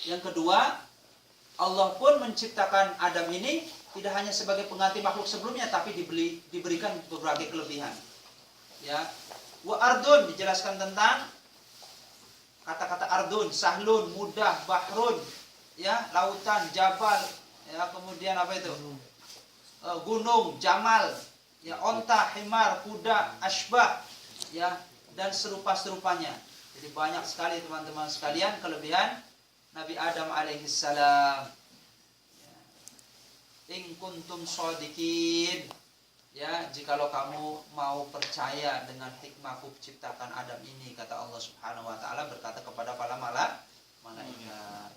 Yang kedua, Allah pun menciptakan Adam ini tidak hanya sebagai pengganti makhluk sebelumnya, tapi diberikan berbagai kelebihan. Ya, wa ardun dijelaskan tentang kata-kata ardun, sahlun, mudah, bahrun, ya, lautan, jabal, ya, kemudian apa itu? Gunung, jamal, ya, onta, himar, kuda, asbah, ya, dan serupa-serupanya. Jadi banyak sekali teman-teman sekalian kelebihan Nabi Adam alaihissalam. In kuntum shodikin, ya, jikalau kamu mau percaya dengan hikmahku ciptakan Adam ini, kata Allah Subhanahu wa taala berkata kepada para malaikat.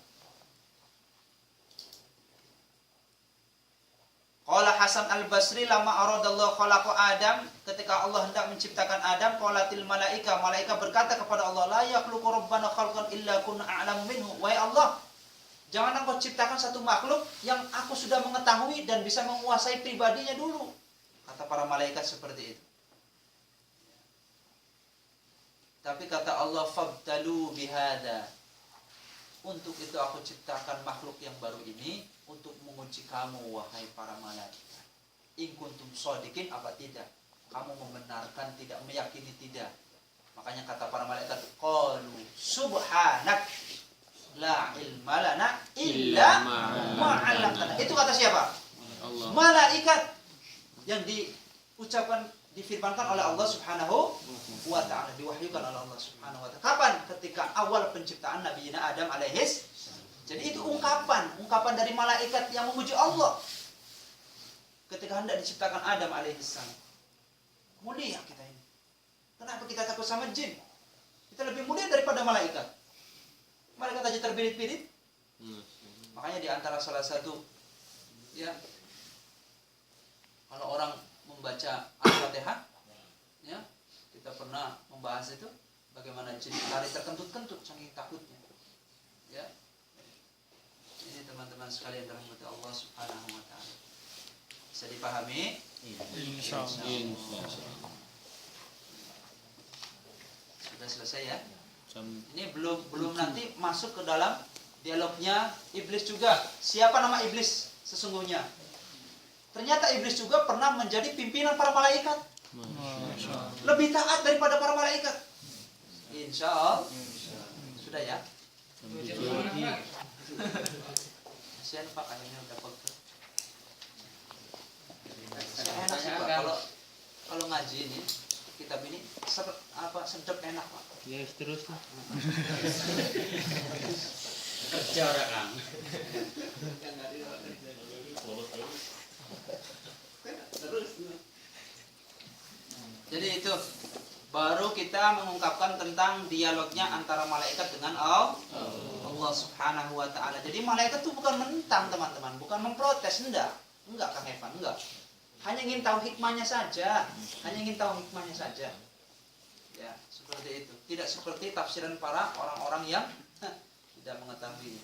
Qala Hasan Al-Basri lama aradallahu khalaqa Adam, ketika Allah hendak menciptakan Adam, qalatil malaika, malaikat berkata kepada Allah, la yakhluqu rabbana khalqan illa kunna a'lamu minhu. Wahai Allah, jangan engkau ciptakan satu makhluk yang aku sudah mengetahui dan bisa menguasai pribadinya dulu. Kata para malaikat seperti itu. Tapi kata Allah, fabtalu bihada, untuk itu aku ciptakan makhluk yang baru ini untuk menguji kamu, wahai para malaikat. In kuntum shodikin, apa tidak? Kamu membenarkan, tidak meyakini, tidak? Makanya kata para malaikat, qalu subhanak la ilma lana illa ma 'allamtana. Itu kata siapa? Allah. Malaikat yang diucapkan, difirmankan oleh Allah Subhanahu wa ta'ala, diwahyukan oleh Allah Subhanahu wa ta'ala. Kapan? Ketika awal penciptaan Nabi Adam alaihis. Jadi itu ungkapan dari malaikat yang memuji Allah ketika hendak diciptakan Adam alaihissalam. Mulia kita ini. Kenapa kita takut sama jin? Kita lebih mulia daripada malaikat. Malaikat aja terbirit-birit. Makanya di antara salah satu, ya, kalau orang membaca Al-Fatihah, ya, kita pernah membahas itu bagaimana jin lari terkentut-kentut saking takutnya. Ya. Ini teman-teman sekalian dirahmati Allah Subhanahu wa taala. Bisa dipahami? Insyaallah. Sudah selesai ya? Ini belum nanti masuk ke dalam dialognya iblis juga. Siapa nama iblis sesungguhnya? Ternyata iblis juga pernah menjadi pimpinan para malaikat. Lebih taat daripada para malaikat. Insyaallah. Sudah ya? Kasihan Pak, kayaknya udah pegel. Enak sih Pak, kalau ngaji ini, kitab ini sedap enak Pak. Ya terus lah. Kerja orang Kang. Jadi itu baru kita mengungkapkan tentang dialognya antara malaikat dengan Allah Subhanahu wa taala. Jadi malaikat itu bukan menentang teman-teman, bukan memprotes, enggak Kang Evan, enggak. Hanya ingin tahu hikmahnya saja, Ya, seperti itu. Tidak seperti tafsiran para orang-orang yang tidak mengetahui.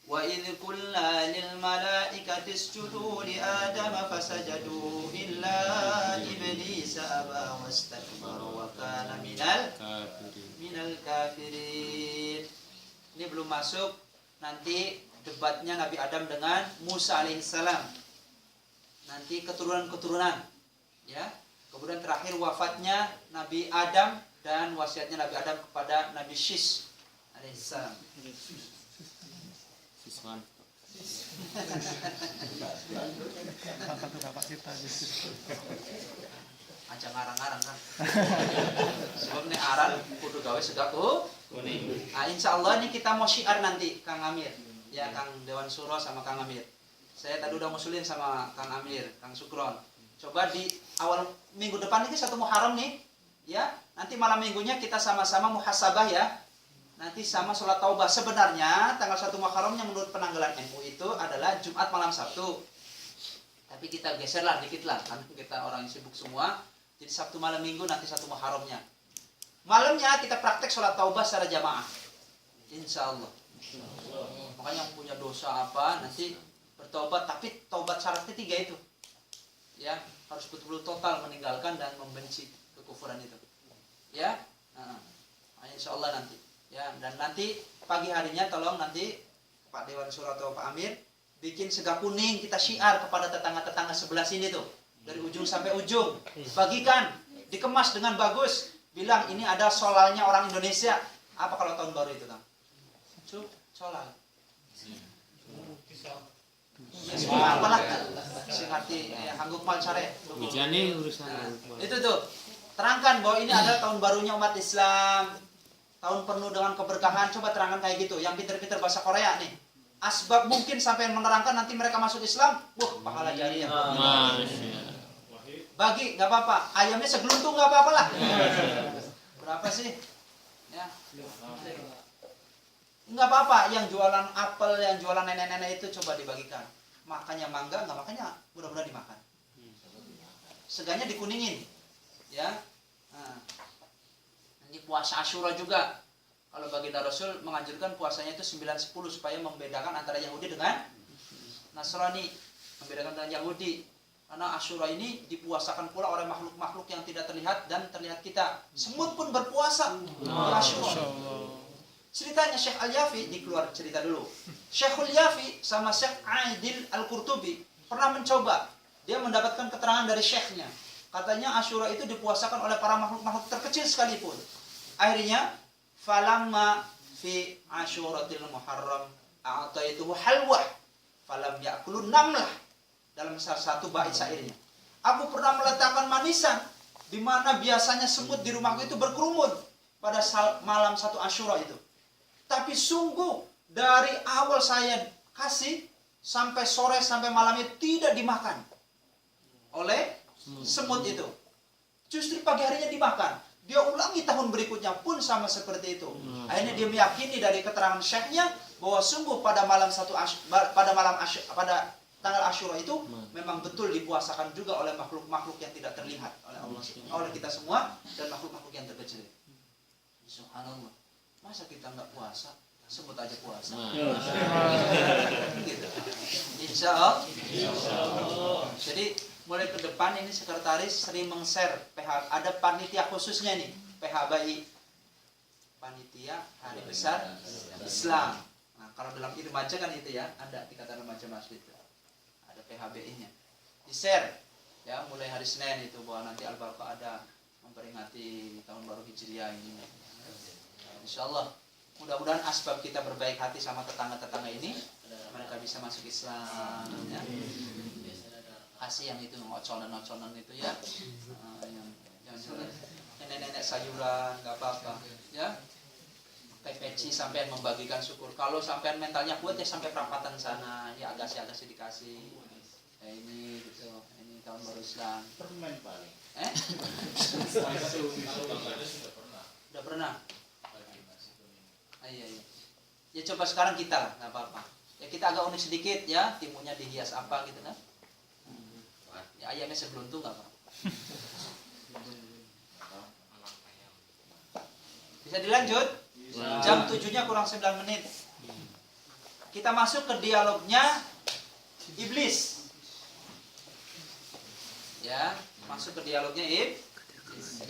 Wa idh qulna lil malaikati isjudu li adama fasajadu illa iblisa aba wastakbara wa kana minal kafirin. Ini belum masuk nanti debatnya Nabi Adam dengan Musa alaihissalam. Nanti keturunan-keturunan, ya. Kemudian terakhir wafatnya Nabi Adam dan wasiatnya Nabi Adam kepada Nabi Syis alaihissalam. Siswan. Aja ngarang-ngarang kan. Sebab ini aran kudu gawe segak kuning. Insyaallah ini kita mau syiar nanti Kang Amir. Ya, Kang Dewan Suro sama Kang Amir. Saya tadi udah ngusulin sama Kang Amir, Kang Sukron. Coba di awal minggu depan ini 1 Muharram nih, ya. Nanti malam minggunya kita sama-sama muhasabah ya. Nanti sama sholat taubah. Sebenarnya tanggal 1 Muharramnya menurut penanggalan NU itu adalah Jumat malam Sabtu. Tapi kita geserlah dikit lah, karena kita orang yang sibuk semua. Jadi Sabtu malam Minggu nanti 1 Muharramnya. Malamnya kita praktek sholat taubah secara jamaah. Insya Allah. Makanya yang punya dosa apa nanti bertobat, tapi taubat syaratnya 3 itu. Ya, harus betul-betul total meninggalkan dan membenci kekufuran itu. Ya, insya Allah nanti. Ya, dan nanti pagi harinya tolong nanti Pak Dewan Suro atau Pak Amir bikin sega kuning, kita syiar kepada tetangga-tetangga sebelah sini tuh, dari ujung sampai ujung, bagikan, dikemas dengan bagus, bilang ini ada solalnya orang Indonesia. Apa kalau tahun baru itu, Kang? Solal. Ya, apalah, sing arti hangguk mal sare. Bijane urusan. Itu tuh, terangkan bahwa ini adalah tahun barunya umat Islam, tahun penuh dengan keberkahan. Coba terangkan kayak gitu, yang pinter-pinter bahasa Korea nih. Asbab mungkin sampai menerangkan nanti mereka masuk Islam, pahala jariah. Bagi, nggak apa-apa. Ayamnya segeluntung nggak apa-apa lah. Berapa sih? Ya. Nggak apa-apa. Yang jualan apel, yang jualan nenek-nenek itu coba dibagikan. Makannya mangga, nggak makannya mudah-mudahan dimakan. Seganya dikuningin. Ya. Nah. Ini puasa Asyura juga. Kalau baginda Rasul menganjurkan puasanya itu 9-10 supaya membedakan antara Yahudi dengan Nasrani, membedakan dengan Yahudi. Karena Asyura ini dipuasakan pula oleh makhluk-makhluk yang tidak terlihat dan terlihat kita. Semut pun berpuasa di Asyura. Ceritanya Syekh Al-Yafi, dikeluar cerita dulu. Syekh Al-Yafi sama Syekh Aidil Al-Qurtubi pernah mencoba. Dia mendapatkan keterangan dari syekhnya. Katanya Asyura itu dipuasakan oleh para makhluk-makhluk terkecil sekalipun. Akhirnya falamma fi Asyuratil Muharram a'taituhu halwah falam ya'kulun namlah. Dalam salah satu bait syairnya, aku pernah meletakkan manisan di mana biasanya semut di rumahku itu berkerumun pada malam satu Asyura itu. Tapi sungguh dari awal saya kasih sampai sore sampai malamnya tidak dimakan oleh semut itu. Justru pagi harinya dimakan. Dia ulangi tahun berikutnya pun sama seperti itu. Akhirnya dia meyakini dari keterangan syekhnya bahwa sungguh pada tanggal Asyura itu memang betul dipuasakan juga oleh makhluk-makhluk yang tidak terlihat oleh Allah, oleh kita semua dan makhluk-makhluk yang terkecil. Subhanallah. Masa kita nggak puasa? Sebut aja puasa. Gitu. Insya Allah. Jadi mulai ke depan ini sekretaris sering meng-share ada panitia khususnya nih, PHBI, panitia Hari Besar Islam. Nah, kalau dalam remaja kan itu ya, ada tingkatan remaja masjid itu. Ada PHBI-nya. Di-share ya mulai hari Senin itu bahwa nanti Al-Barqah ada memperingati tahun baru Hijriah ini. Insyaallah mudah-mudahan asbab kita berbaik hati sama tetangga-tetangga ini, mereka bisa masuk Islam ya. Kasih yang itu ngoconan itu ya, yang nenek-nenek sayuran nggak apa-apa ya. Peci sampean membagikan syukur. Kalau sampean mentalnya kuat ya sampai perapatan sana ya, agasi dikasih. Ya ini gitu, ini tahun baru Islam. Permen paling. Udah pernah. Iya. Ya coba sekarang kita lah, nggak apa-apa. Ya kita agak unik sedikit ya, timunnya dihias apa gitu kan. Ya ayamnya segeluntung nggak apa. Bisa dilanjut? Jam 7-nya kurang 9 menit. Kita masuk ke dialognya iblis. Ya, masuk ke dialognya iblis.